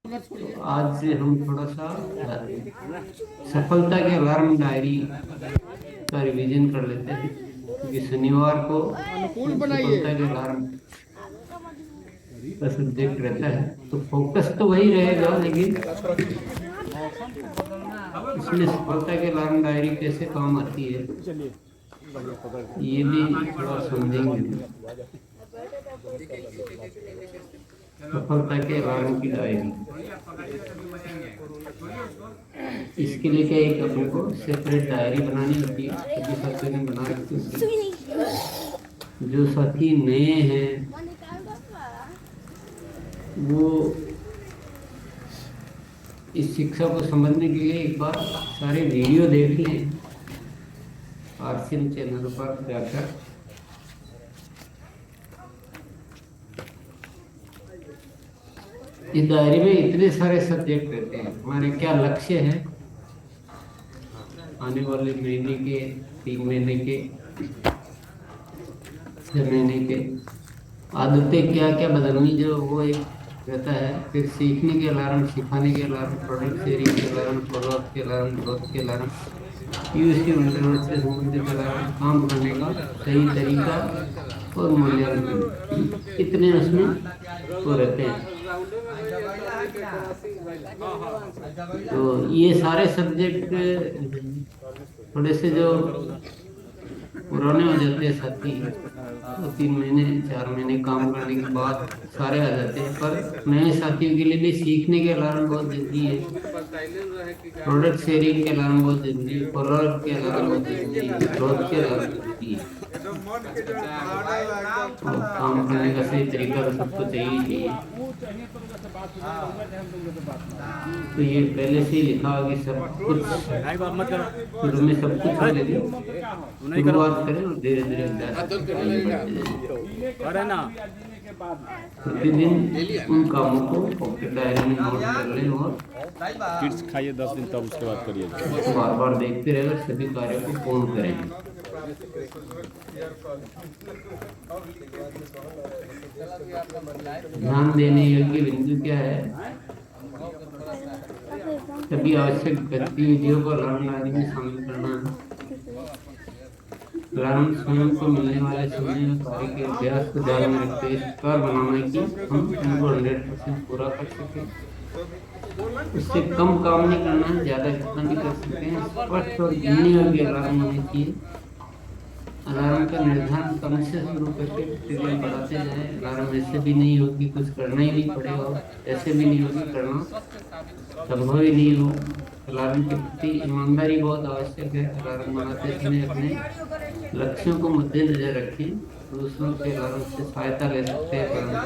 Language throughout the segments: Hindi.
तो आज से हम थोड़ा सा सफलता के अलार्म डायरी का रिवीजन कर लेते हैं, क्योंकि शनिवार को सफलता के अलार्म का सब्जेक्ट रहता है, तो फोकस तो वही रहेगा, लेकिन इसमें सफलता के अलार्म डायरी कैसे काम आती है ये भी थोड़ा समझेंगे। सफलता के अलार्म की डायरी, इसके लिए क्या एक अपने को सेपरेट डायरी बनानी होती है। सभी साथियों ने बना रखी होती है। जो साथी नए हैं वो इस शिक्षा को समझने के लिए एक बार सारे वीडियो देख लें आरसीएम चैनल पर जाकर। इस डायरी में इतने सारे सब्जेक्ट रहते हैं। हमारे क्या लक्ष्य है आने वाले महीने के, 3 महीने के, 6 महीने के, आदतें क्या क्या बदलनी, जो वो एक रहता है। फिर सीखने के अलार्म, सिखाने के अलार्म, प्रोडक्ट शेयरिंग के अलार्म, फॉलोअप के अलार्म, ग्रोथ के अलार्म, यूएसटी इंटरनेट से संबंधित अलार्म, काम करने का सही तरीका और मूल्यांकन, इतने उसमें वो रहते हैं। तो ये सारे सब्जेक्ट थोड़े से जो पुराने हो जाते हैं साथी, 2-3 महीने 4 महीने काम करने के बाद सारे आ जाते हैं, पर नए साथियों के लिए भी सीखने के अलार्म बहुत जरूरी है, प्रोडक्ट शेयरिंग के अलार्म बहुत जरूरी है, फॉलोअप के अलार्म बहुत जरूरी है, ग्रोथ के अलार्म जरूरी है। और काम करने का सही तरीका तो सबको चाहिए। तो ये पहले से ही लिखा होगा कि सब कुछ शुरू में सब कुछ हो, लेकिन शुरुआत करें और धीरे धीरे प्रतिदिन उन कामों को पॉकेट डायरी में नोट कर लें और किड्स खाइए 10 दिन, तब उसके बाद करिए। बार बार देखते रहकर सभी कार्यों को पूर्ण करें। ध्यान देने योग्य बिंदु क्या है? सभी आवश्यक गतिविधियों को अलार्म डायरी में शामिल करना है। अलार्म स्वयं को मिलने वाले समय में कार्य के अभ्यास को ध्यान में रखते हुए इस प्रकार बनाना है कि हम इनको 100% पूरा कर सकें। उससे कम काम नहीं करना है, ज्यादा जितना भी कर सकते हैं। स्पष्ट और गिनने योग्य अलार्म होने चाहिए। अलार्म का निर्धारण कम से शुरू करके प्रतिदिन बढ़ाते जाए। अलार्म ऐसे भी नहीं होगी कुछ करना ही नहीं पड़ेगा, ऐसे भी नहीं होगी करना संभव ही नहीं हो। अलार्म के प्रति ईमानदारी बहुत आवश्यक है। अलार्म बनाते समय अपने लक्ष्यों को मद्देनजर रखें। दूसरों के अलार्म से सहायता ले सकते हैं, परंतु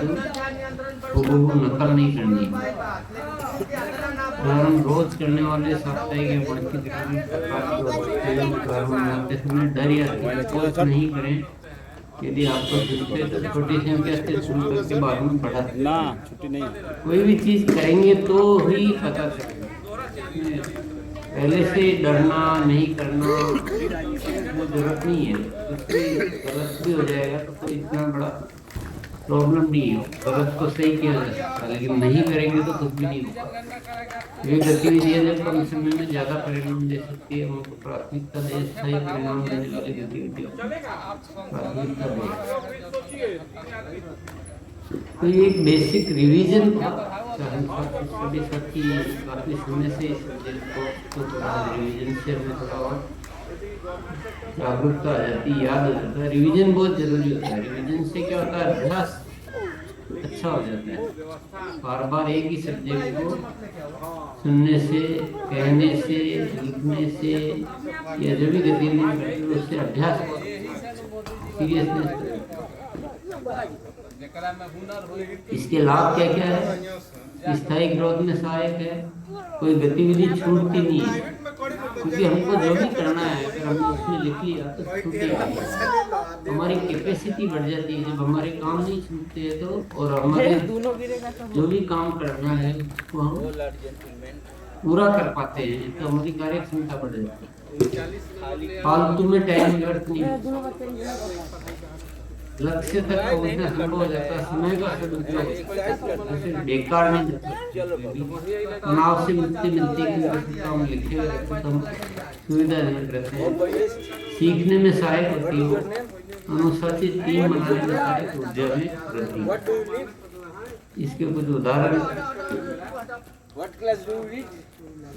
वो नकल नहीं करनी। अलार्म रोज करने वाले साप्ताहिक या मासिक अलार्म बनाते समय डर या सोच नहीं करें। यदि आपको छुट्टी तो छोटी संख्या से शुरू करके बाद में बढ़ा ना, छुट्टी नहीं। कोई भी चीज करेंगे तो ही पता चलेगा। पहले से डरना नहीं करना वो जरूरत नहीं है। गलत भी हो जाएगा तो कोई इतना बड़ा प्रॉब्लम नहीं है। गलत को सही किया जा सकता है, लेकिन नहीं करेंगे तो कुछ भी नहीं होगा। ये गतिविधियां जब कम समय में ज्यादा परिणाम दे सकती है, उनको प्राथमिकता दे। सही परिणाम देने वाली गतिविधियों प्राथमिकता दे। तो ये एक बेसिक रिवीजन था। सभी साथी काफी समय से इस सब्जेक्ट को रिवीजन से हमें थोड़ा और जागरूकता आ जाती, याद हो जाता है। रिवीजन बहुत जरूरी होता है। रिवीजन से क्या होता है, अभ्यास अच्छा हो जाता है। बार बार एक ही सब्जेक्ट को सुनने से, कहने से, लिखने से या जो भी गतिविधि करते हैं उससे अभ्यास सीरियसनेस। इसके लाभ क्या क्या है? स्थायी ग्रोथ में सहायक है। कोई गतिविधि छूटती नहीं है, क्योंकि हमको जो भी करना है अगर हमने उसमें लिख लिया तो छूटेगा। हमारी कैपेसिटी बढ़ जाती है जब हमारे काम नहीं छूटते हैं तो, और हमारे जो भी काम करना है उसको हम पूरा कर पाते हैं तो हमारी कार्य क्षमता बढ़ जाती है। फालतू में टाइम व्यर्थ नहीं। लक्ष्य तक पहुंचना संभव हो जाता है। समय का सदुपयोग जैसे बेकार में तनाव से मुक्ति मिलती है, हम लिखे हुए रहते हैं, तो हम सुविधाजनक रहते हैं, सीखने में सहायक होती है, अनुशासित टीम बनाने में सहायक, ऊर्जा में वृद्धि। इसके कुछ उदाहरण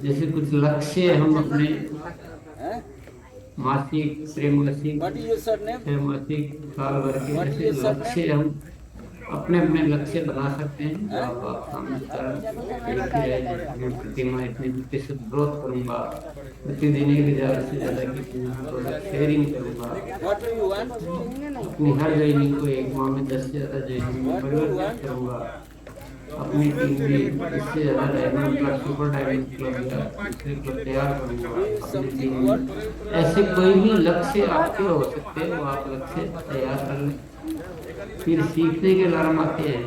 जैसे कुछ लक्ष्य हम अपने मासिक, त्रैमासिक, छमासिक, साल भर के जैसे लक्ष्य हम अपने अपने लक्ष्य बना सकते हैं। जो आप सामने प्रतिमा इतनी प्रतिशत ग्रोथ करूंगा, प्रतिदिन 1000 से ज्यादा की प्रोडक्ट शेयरिंग करूंगा, अपनी हर ज्वाइनिंग को एक माह में 10 से ज्यादा ज्वाइनिंग में परिवर्तित करूंगा, अपनी टीम में इससे ज्यादा diamond club, super diamond club या दूसरे क्लब तैयार करूंगा अपनी टीम में। ऐसे कोई भी लक्ष्य आपके हो सकते हैं, वो आप लक्ष्य तैयार कर लें। फिर सीखने के अलार्म आते हैं।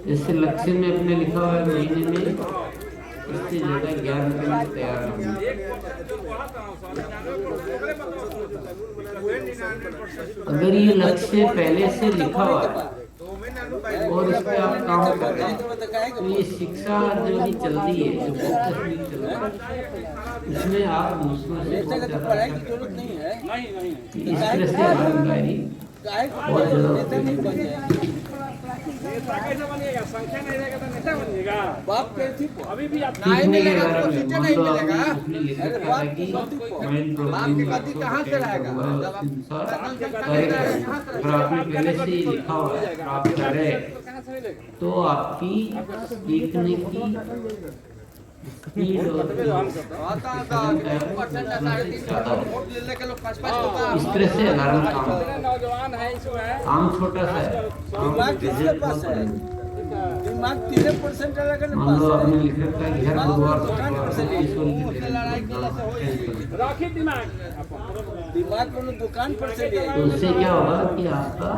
जैसे लक्ष्य में अपने लिखा हुआ है महीने में इससे ज्यादा ज्ञान करने तैयार होंगे। अगर ये लक्ष्य पहले से लिखा हुआ है और इस पे आप काम कर रहे हैं, तो ये शिक्षा जो भी चल रही है, जो फोकस भी चल रहा है, इसमें आप दूसरों से बहुत ज्यादा इस तरह से जानकारी बहुत ज्यादा संख्या नहीं रहेगा तो नेता बनिएगा। बाप के थी अभी भी आप सीखने के बारे में सीखने नहीं मिलेगा। बाप की गति कहाँ से रहेगा अगर आपने पहले से ही लिखा हुआ है आप कर रहे तो आपकी सीखने की स्पीड और इस तरह से अलार्म काम छोटा सा है। दिमाग 3% अलग मान लो आपने लिख रखा है हर बुधवार राखी दिमाग को दुकान पर से ले, तो उससे क्या होगा कि आपका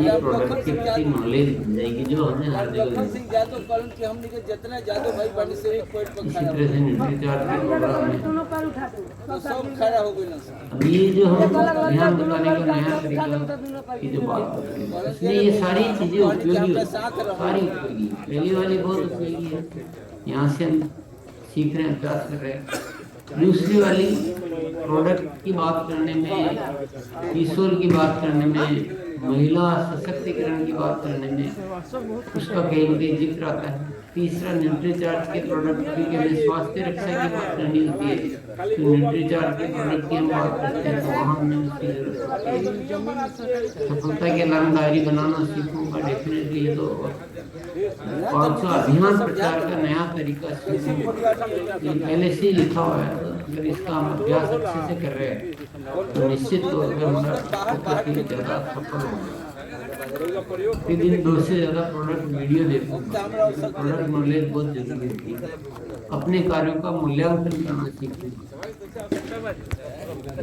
ये प्रोडक्ट की प्रति नॉलेज बन जाएगी, जो हमें हर जगह सिंह यादव कॉलम के हम निकल जितना यादव भाई बड़ी से एक पॉइंट पर इसी तरह से निर्चार्ज के प्रोग्राम में तो सब खड़ा हो गई ना। अब ये जो हम ध्यान बताने का नया तरीका की जो बात कर रहे हैं, इसमें ये सारी चीजें उपयोगी सारी उपयोगी। पहली वाली बहुत उपयोगी है, यहाँ से हम सीख रहे हैं, अभ्यास कर रहे हैं। दूसरी वाली प्रोडक्ट की बात करने में, किशोर की बात करने में, महिला सशक्तिकरण की बात करने में उसका कहीं न कहीं जिक्र आता है। तीसरा न्यूट्रीचार्ज के प्रोडक्ट की हमें स्वास्थ्य रक्षा की बात करनी होती है, तो न्यूट्रीचार्ज के प्रोडक्ट की हम बात करते हैं तो वहाँ हमें उसकी सफलता के अलार्म डायरी बनाना सीखूंगा डेफिनेटली। तो 500 अभियान प्रचार का नया तरीका सीखूंगा, पहले से ही लिखा हुआ है। अगर इसका हम अभ्यास अच्छे से कर रहे हैं तो निश्चित तौर पर हमारा ज्यादा सफल होगा। प्रतिदिन 2 से ज्यादा प्रोडक्ट वीडियो देखूंगा। प्रोडक्ट नॉलेज बहुत जरूरी है। अपने कार्यों का मूल्यांकन करना सीखूंगा।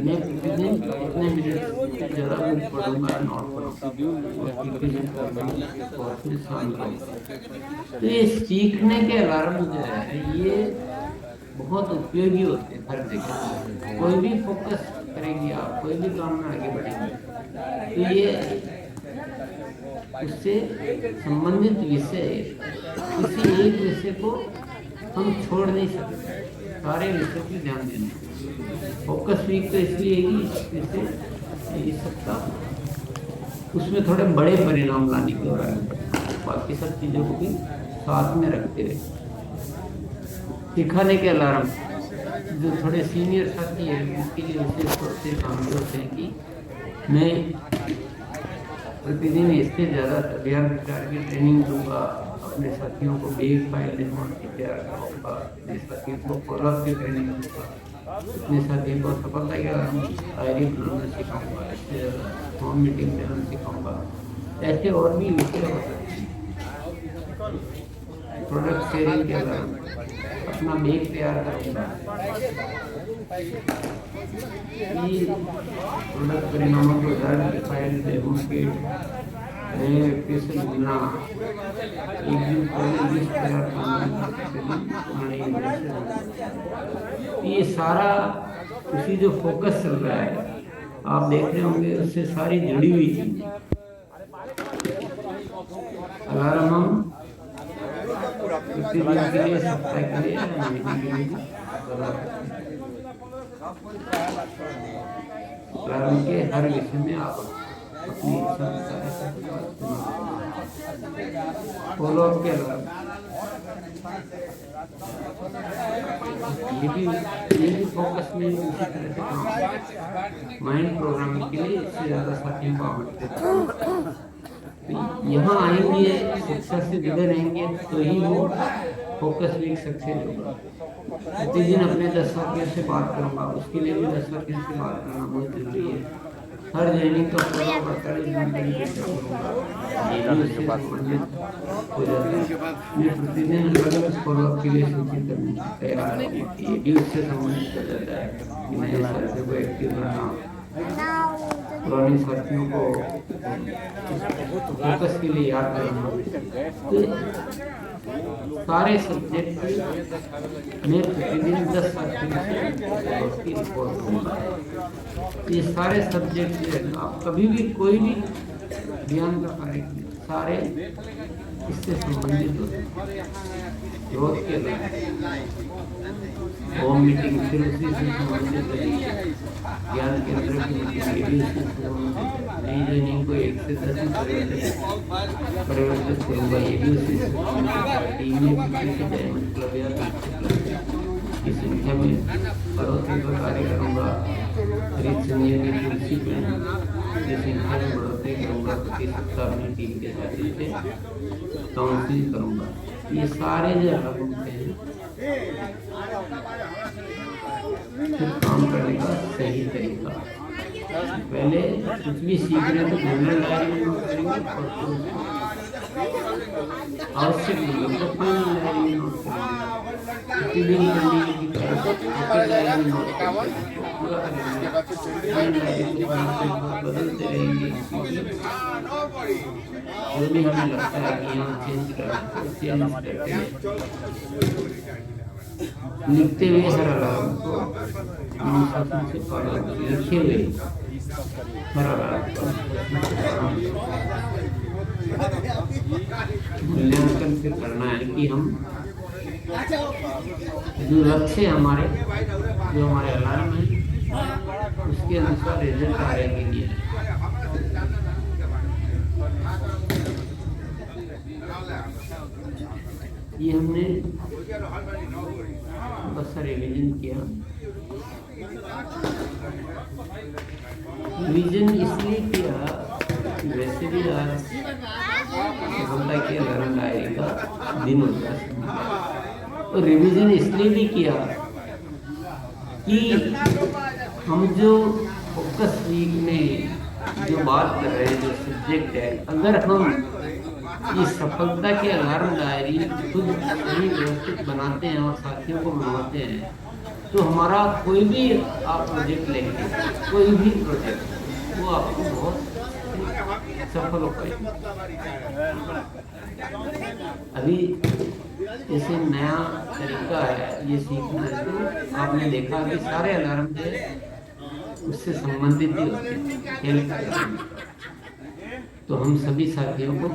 मैं प्रतिदिन कितने मिनट ज्यादा कुछ पढ़ूंगा, नोट करूंगा। तो ये सीखने के अलार्म जो है ये बहुत उपयोगी होते हैं हर जगह। कोई भी फोकस करेंगे आप, कोई भी काम में आगे बढ़ेंगे तो ये उससे संबंधित विषय, किसी एक विषय को हम छोड़ नहीं सकते, सारे विषय पर ध्यान देना। फोकस वीक तो इसलिए कि इस सप्ताह उसमें थोड़े बड़े परिणाम लाने के बाद बाकी सब चीज़ों को भी साथ में रखते रहे। सिखाने के अलार्म जो थोड़े सीनियर साथी है उसके लिए विशेष तौर से काम करते हैं कि मैं प्रतिदिन इससे ज़्यादा अभियान प्रचार की ट्रेनिंग दूंगा, अपने साथियों को बेग फाइल निर्माण की तैयार कराऊंगा, अपने साथियों को फॉलोअप की ट्रेनिंग दूंगा, अपने साथियों को सफलता के डायरी बनाना सिखाऊंगा, इससे ज़्यादा होम मीटिंग देना सिखाऊंगा। ऐसे और भी विषय हो सकते हैं। प्रोडक्ट शेयरिंग के अलावा अपना बेग तैयार करूँगा, प्रोडक्ट परिणामों को फाइल डेमोस्ट्रेट नए व्यक्ति से मिलना, एक दिन पहले जिस तरह ये सारा उसी जो फोकस चल रहा है आप देख रहे होंगे, उससे सारी जुड़ी हुई चीज। अलार्म हम प्रतिदिन के लिए, सप्ताह के लिए, महीने के लिए अलार्म के हर विषय में आप अपनी इच्छा फॉलो अप के अलार्म ये भी फोकस में उसी तरह से माइंड प्रोग्रामिंग के लिए इससे ज्यादा साथियों को आवश्यक है। यहाँ आएंगे, शिक्षा से जुड़े रहेंगे तो ही वो फोकस भी सक्सेस होगा। प्रतिदिन अपने 10 साथियों से बात करूँगा, उसके लिए भी 10 साथियों से बात करना बहुत जरूरी है। हर जर्नी का फॉलो करता है, हो जाता है। मैं प्रतिदिन अलग फॉलो अप के लिए सूचित करने तैयार हूँ। ये भी उससे संबंधित हो जाता है कि नए साथियों को एक्टिव करना, पुराने साथियों को फोकस के लिए याद करना। तो सारे सब्जेक्ट में प्रतिदिन 10 साथियों से रिपोर्ट होगा। ये सारे सब्जेक्ट आप कभी भी कोई भी ज्ञान का कार्य सारे इससे संबंधित होते हैं। रोज के होम मीटिंग फिर उसी से संबंधित ज्ञान केंद्र की मीटिंग नई ट्रेनिंग को 1 से 10 परिवर्तित करूँगा। ये भी उसी से टीम में मतलब की संख्या में बढ़ोतरी का कार्य करूँगा। खरीद संजय की तुलसी की संख्या में बढ़ोतरी करूँगा। प्रति सप्ताह अपनी टीम के साथ काउंसलिंग करूँगा। ये सारे जो अलग होते हैं फिर काम करने का सही तरीका। पहले कुछ भी सीख रहे तो जनरल डायरी में नोट करेंगे और आवश्यक नहीं तो फाइनल डायरी में नोट करेंगे। प्रतिदिन करने की डायरी में नोट बदलते रहेंगे। जो भी हमें लगता है कि यहाँ चेंज करते लिखते हुए हर अलार्म को अनुशासन से लिखे हुए हर अलार्म मूल्यांकन फिर करना है कि हम जो लक्ष्य हमारे जो हमारे अलार्म है उसके अनुसार रिजल्ट आ रहे हैं कि ये हमने बस रिवीजन किया। रिवीजन इसलिए किया, वैसे भी आज सफलता की अलार्म डायरी का दिन होता है, तो रिवीजन इसलिए भी किया कि हम जो फोकस वीक में जो बात कर रहे हैं, जो सब्जेक्ट है, अगर हम इस सफलता की अलार्म डायरी खुद सही व्यवस्थित बनाते हैं और साथियों को बनाते हैं तो हमारा कोई भी आप प्रोजेक्ट लेंगे, कोई भी प्रोजेक्ट वो आपको बहुत सफल हो पाएगा। अभी जैसे नया तरीका है ये सीखना है, तो आपने देखा कि सारे अलार्म जो उससे संबंधित ही होते हैं, हेल्प करते हैं। तो हम सभी साथियों को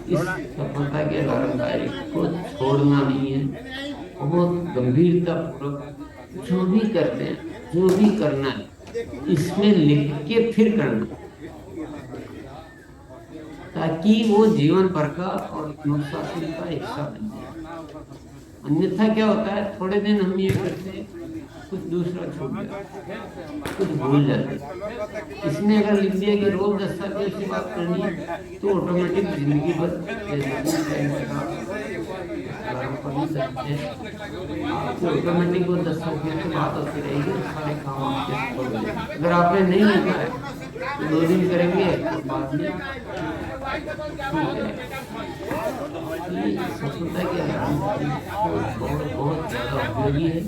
इस सफलता के अलार्म डायरी को छोड़ना नहीं है, बहुत गंभीरता पूर्वक जो भी करते हैं, जो भी करना है, इसमें लिख के फिर करना, ताकि वो जीवन भर का और अनुशासन का हिस्सा बन जाए। अन्यथा क्या होता है, थोड़े दिन हम ये करते हैं, कुछ दूसरा छूट जाता, कुछ भूल जाते। इसने अगर लिख दिया कि रोज 10 साथियों से बात करनी है तो ऑटोमेटिक जिंदगी भर ऑटोमेटिक वो 10 साथियों से बात होती रहेगी, सारे काम आपके सफल हो जाएंगे। अगर आपने नहीं लिखा है तो 2 दिन करेंगे तो बाद में सफलता के बहुत ज्यादा उपयोगी है।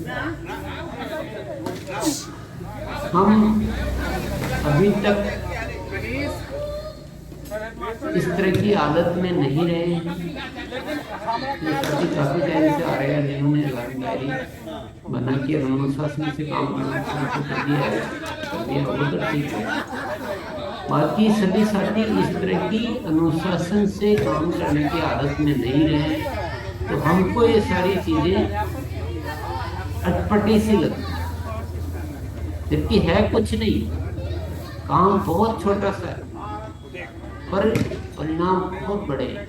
हम अभी तक इस तरह की आदत में नहीं रहे हैं। काफी टाइम से आ रहे हैं, जिन्होंने अलार्म डायरी बना के अनुशासन से काम करना शुरू कर दिया है, वो तो ठीक है। बाकी सभी साथी इस तरह की अनुशासन से काम करने की आदत में नहीं रहे, तो हमको ये सारी चीजें अटपटी सी लगती, जबकि है कुछ नहीं, काम बहुत छोटा सा है पर परिणाम बहुत बड़े हैं।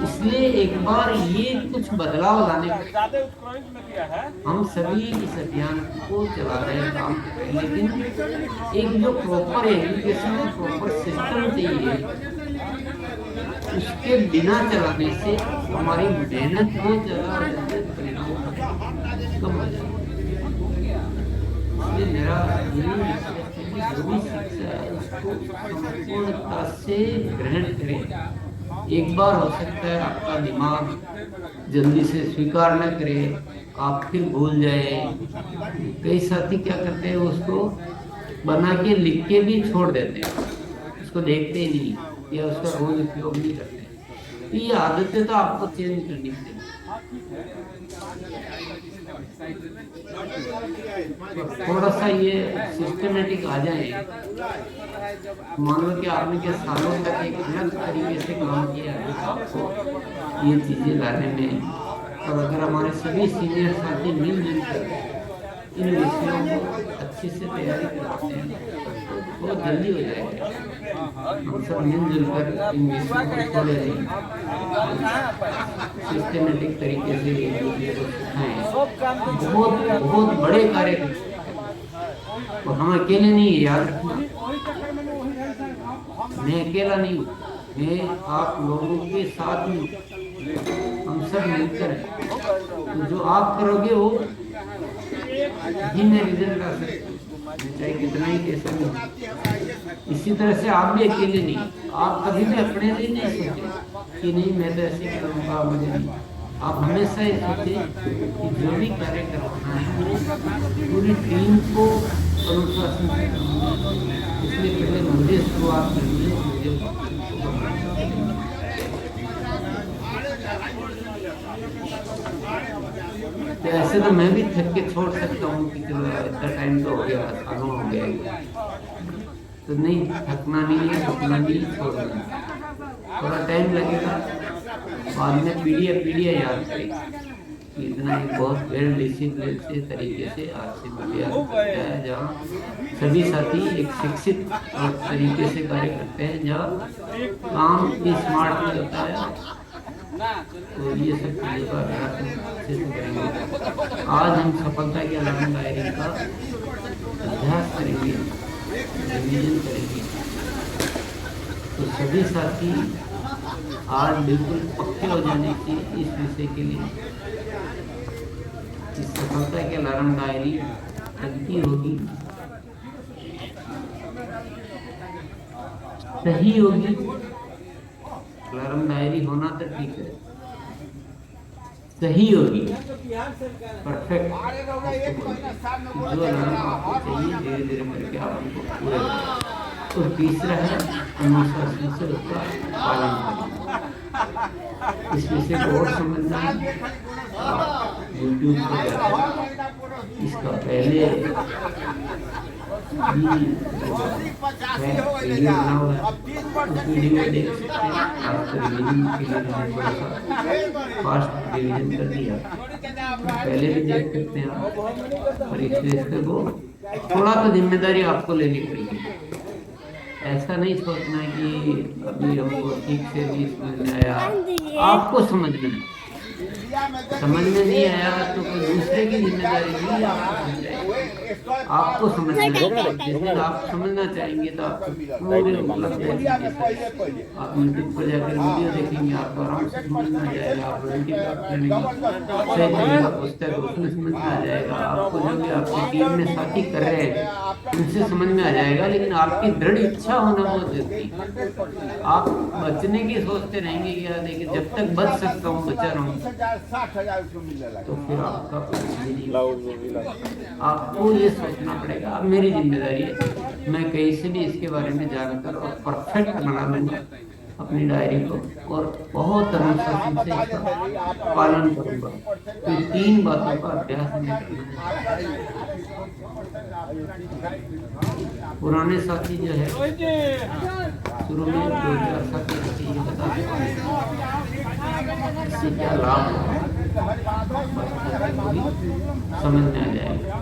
इसलिए एक बार ये कुछ बदलाव लाने हम सभी इस अभियान को चला रहे हैं, काम कर रहे हैं, लेकिन एक जो प्रॉपर एजुकेशन प्रॉपर सिस्टम चाहिए, उसके बिना चलाने से हमारी मेहनत बहुत ज्यादा परिणाम कम हो जाए। इसलिए मेरा जो भी शिक्षा है उसको संपूर्णता से ग्रहण करें। एक बार हो सकता है आपका दिमाग जल्दी से स्वीकार न करे, आप फिर भूल जाए। कई साथी क्या करते हैं, उसको बना के लिख के भी छोड़ देते हैं, उसको देखते ही नहीं या उसका रोज उपयोग नहीं करते। तो ये आदतें तो आपको चेंज करनी चाहिए। थोड़ा सा ये सिस्टमेटिक आ जाए, मान लो कि आपने क्या सालों तक एक अलग तरीके से काम किया है, आपको ये चीजें लाने में, और अगर हमारे सभी सीनियर साथी मिलजुल कर इन विषयों को अच्छे से तैयारी करते हैं तो बहुत जल्दी हो जाएगा। हम सब मिलजुल कर इन विषयों को थोड़े सिस्टमेटिक तरीके से सिखाएं, बहुत बहुत बड़े कार्य करते हैं। और हम अकेले नहीं, याद रखना, मैं अकेला नहीं हूँ, मैं आप लोगों के साथ हूँ, हम सब मिलकर हैं। तो जो आप करोगे वो ही मैं रिजल्ट ला सकता हूँ, चाहे कितना ही कैसा नहीं। इसी तरह से आप भी अकेले नहीं, आप कभी भी अपने लिए नहीं सोचे कि नहीं मैं तो ऐसे करूँगा, मुझे नहीं। आप हमेशा ये सोचे कि जो भी कार्य करना है पूरी टीम को अनुशासन से करना है। इसलिए पहले मुझे शुरुआत करनी है, मुझे तो ऐसे तो मैं भी थक के छोड़ सकता हूँ कि चलो इतना टाइम तो हो गया, सालों हो गया, तो नहीं, थकना नहीं है, रुकना नहीं, छोड़ना, थोड़ा टाइम लगेगा, बाद में पीढ़ियाँ याद करेगी। इतना एक बहुत वेल डिसिप्लिन से तरीके से आज से बढ़िया है, जहाँ सभी साथी एक शिक्षित तरीके से कार्य करते हैं, जहाँ काम भी स्मार्ट में होता है। तो ये सब चीज़ों का अच्छे से करेंगे। आज हम सफलता के अलार्म डायरी का अभ्यास करेंगे, रिवीजन करेंगे। तो सभी साथी आज बिल्कुल पक्के हो जाने की इस विषय के लिए, इस सफलता के अलार्म डायरी हल्की होगी, सही होगी। अलार्म डायरी होना तो ठीक है, सही होगी, परफेक्ट। जो अलार्म आपको चाहिए धीरे धीरे करके आप उनको पूरे करें। और तीसरा है अनुशासन से उसका पालन करें। इस विषय को और समझना है, यूट्यूब पर जाकर इसका पहले वीडियो बना हुआ है, उस वीडियो को देख सकते हैं। आपको रिवीजन के लिए मैंने थोड़ा सा फास्ट रिवीजन कर दिया, पहले भी देख सकते हैं आप। और इसके को थोड़ा तो जिम्मेदारी आपको लेनी पड़ेगी। ऐसा नहीं सोचना कि अभी हमको ठीक से नहीं समझ में आया, आपको समझ में नहीं आया तो कोई दूसरे की जिम्मेदारी नहीं, आपको समझना है। जिस दिन आप समझना चाहेंगे तो आप पूरे उपलब्ध है, आप यूट्यूब पर जाकर वीडियो देखेंगे, आपको आराम से समझ में आ जाएगा। आप पुस्तक उसमें समझ में आ जाएगा। आपको जो भी आपकी टीम में साथी कर रहे हैं उनसे समझ में आ जाएगा। लेकिन आपकी दृढ़ इच्छा होना बहुत जरूरी है। आप बचने की सोचते रहेंगे कि यार देखिए जब तक बच सकता हूँ बचा रहा हूँ, तो फिर आपका आपको ये सोचना सोचना पड़ेगा। अब मेरी जिम्मेदारी है, मैं कैसे भी इसके बारे में जानकर और परफेक्ट बना लूंगा अपनी डायरी को, और बहुत अनुशासन से इसका पालन करूंगा। तो इन 3 बातों का अभ्यास मैं करूंगा। पुराने साथी जो है, शुरू में 2-4 साथी रहते, ये बता सकते हैं इससे क्या लाभ है, समझ में आ जाएगा।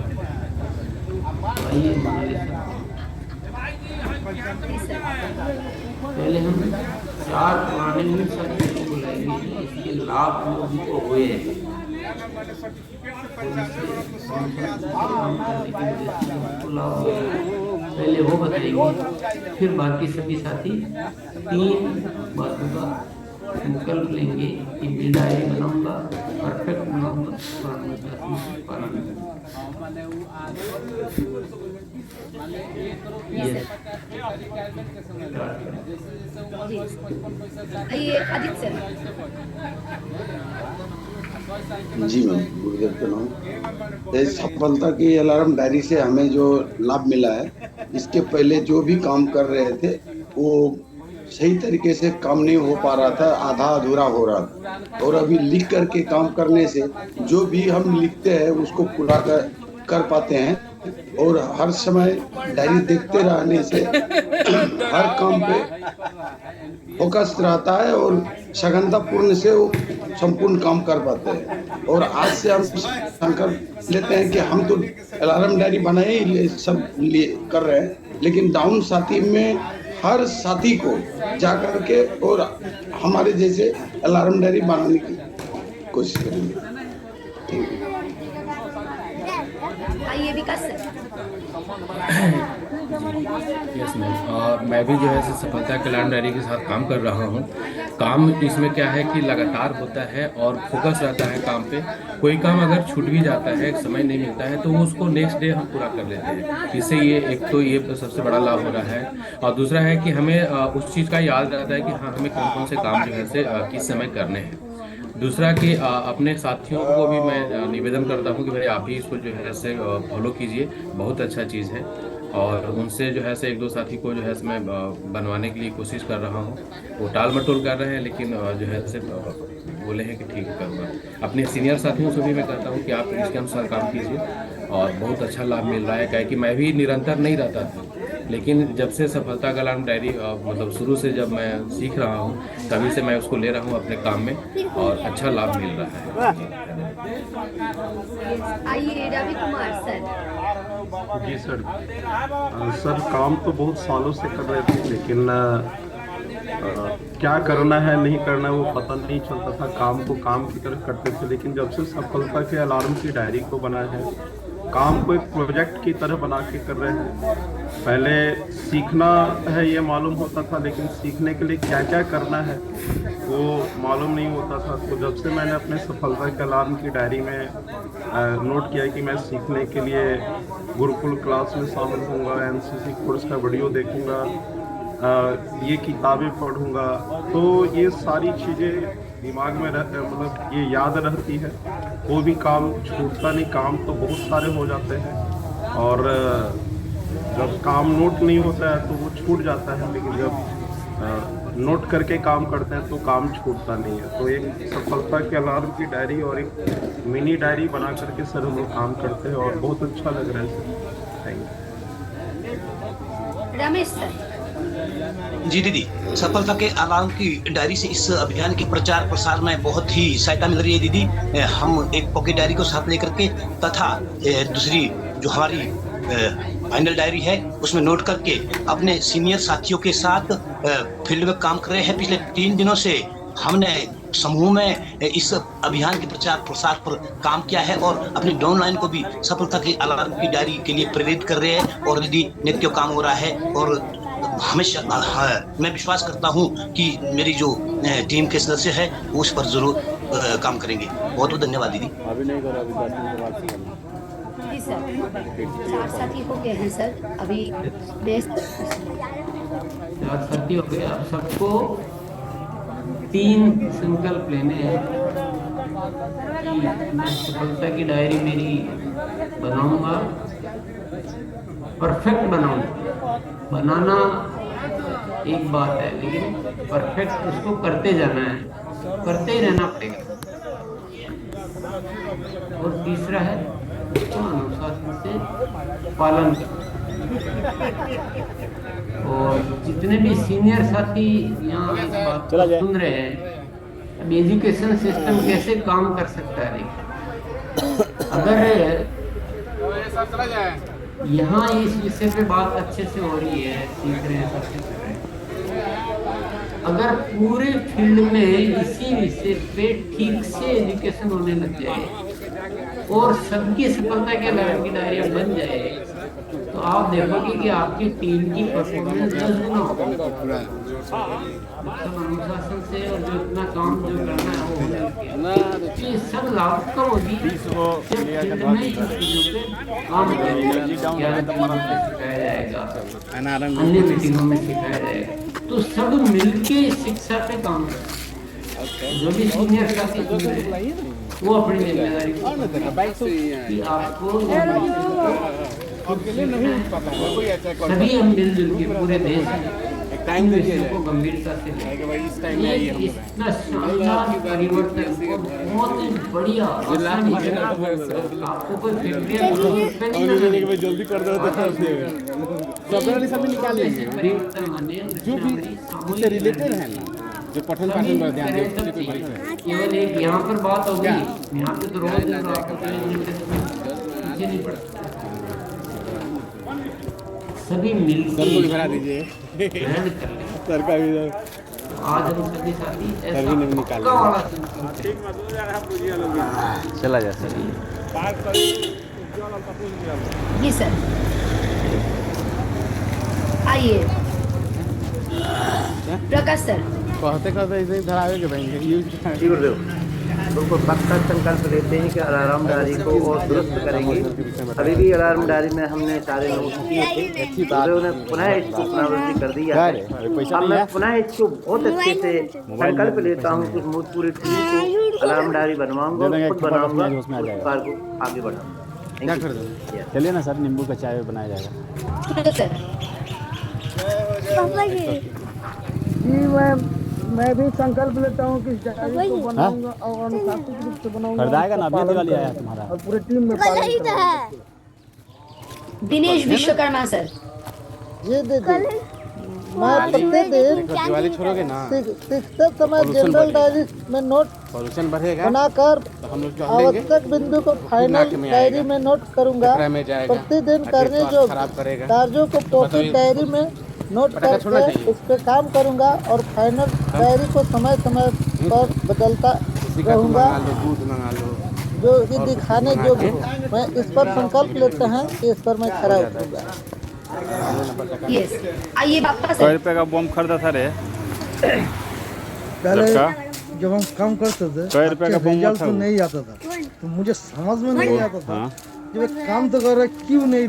आइए हमारे साथ पहले हम 4 पुराने ही साथियों को बुलाएंगे, इसके लाभ उनको हुए हैं। पहले वो बताएंगे, फिर बाकी सभी साथी 3 बातों का संकल्प लेंगे कि मैं डायरी बनाऊंगा, परफेक्ट बनाऊंगा और अनुशासन से पालन करूंगा। जी मैम, गुरुदेव प्रणाम। सफलता की अलार्म डायरी से हमें जो लाभ मिला है, इसके पहले जो भी काम कर रहे थे वो सही तरीके से काम नहीं हो पा रहा था, आधा अधूरा हो रहा था। और अभी लिख करके काम करने से जो भी हम लिखते हैं उसको पूरा कर पाते हैं, और हर समय डायरी देखते रहने से हर काम पे फोकस रहता है और सघनतापूर्ण से वो संपूर्ण काम कर पाते हैं। और आज से हम संकल्प लेते हैं कि हम तो अलार्म डायरी बनाए ही सब कर रहे हैं, लेकिन डाउन साथी में हर साथी को जा करके और हमारे जैसे अलार्म डायरी बनाने की कोशिश करेंगे। आइए विकास सर। यस मैम, मैं भी जो है सफलता के अलार्म डायरी के साथ काम कर रहा हूँ। काम इसमें क्या है कि लगातार होता है और फोकस रहता है काम पे। कोई काम अगर छूट भी जाता है, समय नहीं मिलता है, तो वो उसको नेक्स्ट डे हम पूरा कर लेते हैं। इससे ये एक तो ये सबसे बड़ा लाभ हो रहा है, और दूसरा है कि हमें उस चीज़ का याद रहता है कि हाँ, हमें कौन कौन से काम जो है से किस समय करने हैं। दूसरा कि अपने साथियों को भी मैं निवेदन करता हूँ कि भाई आप भी इसको जो है ऐसे फॉलो कीजिए, बहुत अच्छा चीज़ है। और उनसे जो है से 1-2 साथी को जो है मैं बनवाने के लिए कोशिश कर रहा हूँ। वो टाल मटोल कर रहे हैं, लेकिन जो है से बोले हैं कि ठीक करूँगा। अपने सीनियर साथियों से भी मैं कहता हूँ कि आप इसके अनुसार काम कीजिए, और बहुत अच्छा लाभ मिल रहा है। क्या कि मैं भी निरंतर नहीं रहता था, लेकिन जब से सफलता का अलार्म डायरी मतलब शुरू से जब मैं सीख रहा हूँ, तभी से मैं उसको ले रहा हूँ अपने काम में, और अच्छा लाभ मिल रहा है। आइए रवि कुमार सर। जी सर, सर काम तो बहुत सालों से कर रहे थे, लेकिन क्या करना है नहीं करना है वो पता नहीं चलता था। काम को काम की तरह करते थे, लेकिन जब से सफलता के अलार्म की डायरी को बनाया है, काम को एक प्रोजेक्ट की तरह बना के कर रहे हैं। पहले सीखना है ये मालूम होता था, लेकिन सीखने के लिए क्या क्या करना है वो मालूम नहीं होता था। तो जब से मैंने अपने सफलता के अलार्म की डायरी में नोट किया कि मैं सीखने के लिए गुरुकुल क्लास में शामिल होऊंगा, NCC कोर्स का वीडियो देखूंगा, ये किताबें पढ़ूंगा, तो ये सारी चीज़ें दिमाग में मतलब ये याद रहती है। कोई भी काम छूटता नहीं, काम तो बहुत सारे हो जाते हैं, और जब काम नोट नहीं होता है तो वो छूट जाता है, लेकिन जब नोट करके काम करते हैं तो काम छूटता नहीं है। तो एक सफलता के अलार्म की डायरी और एक मिनी डायरी बना करके सर हम लोग काम करते हैं, और बहुत अच्छा लग रहा है sir. Thank you. Ramesh sir. जी दीदी, सफलता के अलार्म की डायरी से इस अभियान के प्रचार प्रसार में बहुत ही सहायता मिल रही है दीदी। हम एक पॉकेट डायरी को साथ लेकर के तथा दूसरी जो हमारी फाइनल डायरी है उसमें नोट करके अपने सीनियर साथियों के साथ फील्ड में काम कर रहे हैं। पिछले 3 दिनों से हमने समूह में इस अभियान के प्रचार प्रसार पर काम किया है, और अपनी डाउनलाइन को भी सफलता के अलार्म की डायरी के लिए प्रेरित कर रहे हैं, और दीदी नित्य काम हो रहा है। और हमेशा मैं विश्वास करता हूं कि मेरी जो टीम के सदस्य है वो उस पर जरूर काम करेंगे। बहुत बहुत धन्यवाद दीदी। अभी नहीं करो, अभी 10 मिनट के बाद से करना। जी सर, 4 साथी हो गए हैं सर। अभी 4 साथी हो गए। अब सबको 3 संकल्प लेने हैं कि मैं सफलता की डायरी मेरी बनाऊंगा, परफेक्ट बनाऊंगा। बनाना एक बात है, लेकिन परफेक्ट उसको करते जाना है, करते ही रहना पड़ेगा। और तीसरा है उसको अनुशासन से पालन करना। और जितने भी सीनियर साथी यहाँ इस बात को सुन रहे हैं, अब एजुकेशन सिस्टम कैसे काम कर सकता है, देखिए अगर यहाँ इस विषय पे बात अच्छे से हो रही है, सीख रहे हैं, सब सीख रहे हैं, अगर पूरे फील्ड में इसी विषय पे ठीक से एजुकेशन होने लग जाए और सबकी सफलता के अलार्म की डायरिया बन जाए, तो आप देखोगे कि आपकी टीम की परफॉर्मेंस 10 गुना होगी। अनुशासन से और जो इतना काम जो करना है वो होने लग गया, ये सब लाभ कब होगी जब फील्ड में इन चीजों पे काम करेंगे, सिखाया जाएगा, अन्य मीटिंगों में सिखाया जाएगा, तो सब मिलके शिक्षा पे काम करें। जो भी सीनियर साथी सुन रहे हैं वो अपनी जिम्मेदारी कि आपको सभी हम मिलजुल के पूरे देश में विषयों को गंभीरता से इतना शानदार परिवर्तन बहुत ही बढ़िया आपको कोई जल्दी कर दो परिवर्तन आने जो भी उससे रिलेटेड है ना, जो पठन पाठन पर ध्यान दें। केवल एक यहाँ पर बात होगी, यहाँ पे तो रोज आपको पीछे नहीं पड़ता, सभी मिलकर भरा दीजिए ग्रहण कर लें। सर का भी आज हम सभी साथी सर भी नहीं निकाल चला जा सर। जी सर, आइए प्रकाश सर। कहते कहते ऐसे ही धरावे के भाई उनको पक्का संकल्प लेते हैं कि अलार्म डायरी को और दुरुस्त करेंगे। अभी भी अलार्म डायरी में हमने सारे नोट किए थे, उन्हें पुनः इसको पुनरावृत्ति कर दिया है। अब मैं पुनः इसको बहुत अच्छे से संकल्प लेता हूँ कि पूरी टीम को अलार्म डायरी बनवाऊंगा, खुद बनाऊंगा, उस कार्य को आगे बढ़ाऊंगा। चलिए ना सर, नींबू का चाय बनाया जाएगा। मैं भी संकल्प लेता हूँ कि इस डायरी को बनाऊंगा और अनुशासित रूप से बनाऊंगा। खरीदाएगा ना, अभी दिवाली आया तुम्हारा, और पूरे टीम में पालन करूंगा। दिनेश विश्वकर्मा सर। ये देखिए, मैं प्रत्येक दिवाली छोड़ोगे ना, सीखते समय जनरल डायरी में नोट पॉल्यूशन बढ़ेगा बनाकर तो हम लोग आवश्यक बिंदु को फाइनल डायरी में नोट करूंगा। प्रतिदिन करने जो कार्यों को पॉकेट डायरी में नोट करके उस पर काम करूंगा और फाइनल डायरी को समय समय पर बदलता रहूंगा, जो कि दिखाने योग्य। मैं इस पर संकल्प लेते हैं कि इस पर मैं खरा उतरूंगा। यस, आइए बापा ₹100 रुपये का बम खरीदा था रे पहले जब हम काम करते थे, 100 रुपये का बम रिजल्ट तो नहीं आता था, तो मुझे समझ में नहीं आता था जब काम तो कर रहा क्यों नहीं